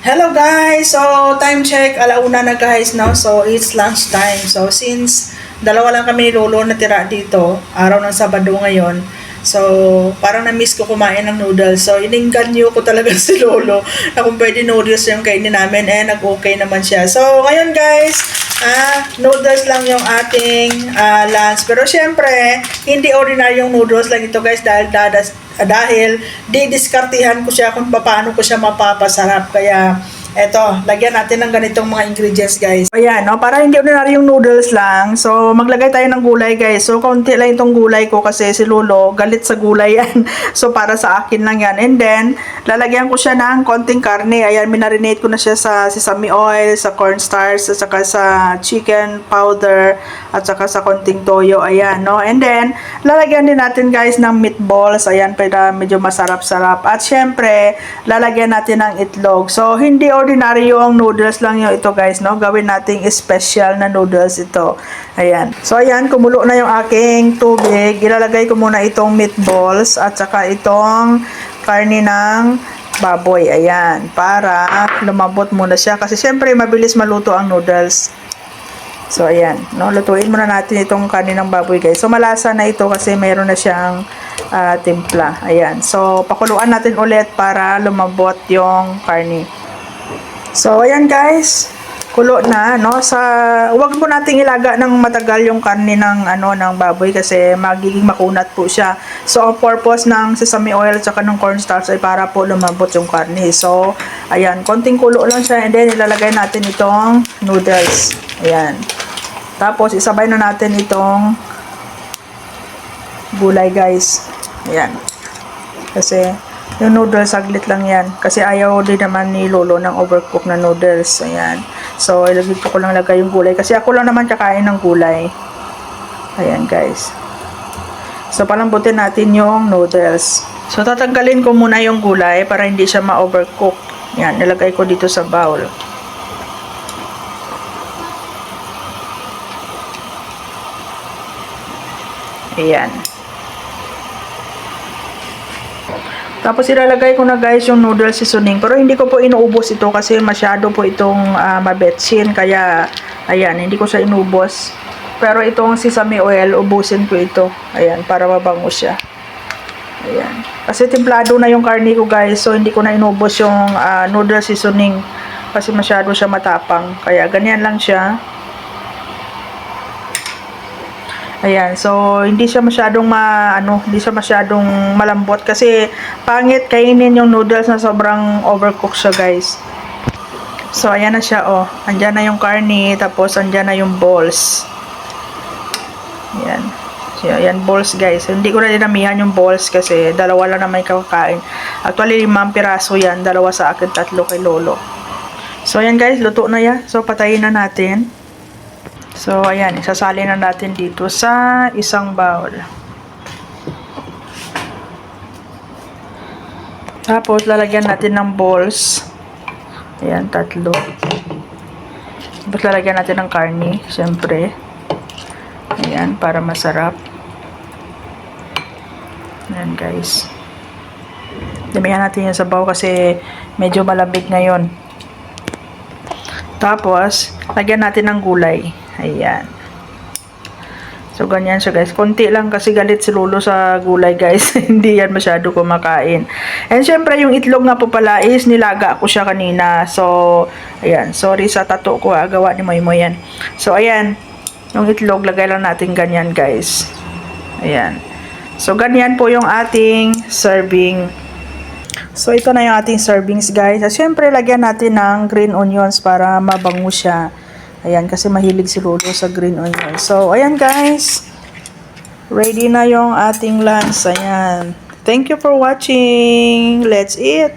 Hello guys! So, time check, alauna na guys, no? So, it's lunch time. So, since dalawa lang kami ni Lolo natira dito, araw ng Sabado ngayon, so, parang na-miss ko kumain ng noodles. So, ininganyo ko talaga si Lolo na kung pwede noodles yung kainin namin, nag-okay naman siya. So, ngayon guys, noodles lang yung ating lunch. Pero syempre, hindi ordinaryong noodles lang ito guys dahil didiskartihan ko siya kung paano ko siya mapapasarap. Kaya eto, lagyan natin ng ganitong mga ingredients guys. Ayan, no, para hindi ordinary yung noodles lang. So, maglagay tayo ng gulay guys. So, kaunti lang itong gulay ko kasi si Lolo galit sa gulay yan. So, para sa akin lang yan. And then, lalagyan ko siya ng konting karne. Ayan, minarinate ko na siya sa sesame oil, sa cornstarch, at saka sa chicken powder, at saka sa konting toyo. Ayan, no. And then, lalagyan din natin guys ng meatballs. Ayan, para medyo masarap-sarap. At syempre, lalagyan natin ng itlog. So, hindi ordinary yung noodles lang yung ito guys, no? Gawin nating special na noodles ito. Ayan. So, ayan, kumulo na yung aking tubig. Ilalagay ko muna itong meatballs at saka itong karne ng baboy. Ayan. Para lumambot muna siya. Kasi syempre, mabilis maluto ang noodles. So, ayan. No? Lutuin muna natin itong karne ng baboy guys. So, malasa na ito kasi mayroon na siyang timpla. Ayan. So, pakuluan natin ulit para lumambot yung karne. So, ayan guys, kulo na, no? Huwag po nating ilaga ng matagal yung karne ng baboy kasi magiging makunat po siya. So, ang purpose ng sesame oil at saka ng cornstarch ay para po lumambot yung karne. So, ayan, konting kulo lang siya and then ilalagay natin itong noodles. Ayan. Tapos, isabay na natin itong gulay guys. Ayan. Kasi, yung noodles, saglit lang yan. Kasi ayaw din naman ni Lolo ng overcook na noodles. Ayan. So, ilagay ko lang lagay yung gulay. Kasi ako lang naman kakain ng gulay. Ayan, guys. So, palambutin natin yung noodles. So, tatanggalin ko muna yung gulay para hindi siya ma-overcook. Ayan, nilagay ko dito sa bowl. Ayan. Tapos ilalagay ko na guys yung noodle seasoning. Pero hindi ko po inuubos ito kasi masyado po itong mabetsin. Kaya, ayan, hindi ko siya inubos. Pero itong sesame oil, ubusin ko ito. Ayan, para mabango siya. Ayan. Kasi templado na yung karne ko guys. So, hindi ko na inubos yung noodle seasoning. Kasi masyado siya matapang. Kaya, ganyan lang siya. Ayan, so hindi siya masyadong hindi siya masyadong malambot kasi pangit kainin yung noodles na sobrang overcooked siya, guys. So ayan na siya, oh. Andiyan na yung karne, tapos andiyan na yung balls. Ayan. So, ayan, balls, guys. Hindi ko na dinamihan yung balls kasi dalawa lang naman kakakain. Actually, 5 piraso yan. Dalawa sa akin, 3 kay Lolo. So ayan, guys, luto na yan. So patayin na natin. So, ayan, isasali na natin dito sa isang bowl. Tapos, lalagyan natin ng balls. Ayan, 3. Tapos, lalagyan natin ng karne, syempre. Ayan, para masarap. Ayan, guys. Damihan natin yung sabaw kasi medyo malamig ngayon. Tapos, lagyan natin ng gulay. Ayan. So, ganyan siya guys. Konti lang kasi galit si Lolo sa gulay guys. Hindi yan masyado kumakain. And syempre, yung itlog nga po pala is nilaga ko siya kanina. So, ayan. Sorry sa tato ko gawa ni Moymoy yan. So, ayan. Yung itlog, lagay lang natin ganyan guys. Ayan. So, ganyan po yung ating serving. So, ito na yung ating servings guys. At syempre, lagyan natin ng green onions para mabango siya. Ayan, kasi mahilig si Lolo sa green onions. So, ayan guys. Ready na yung ating lunch. Ayan. Thank you for watching. Let's eat.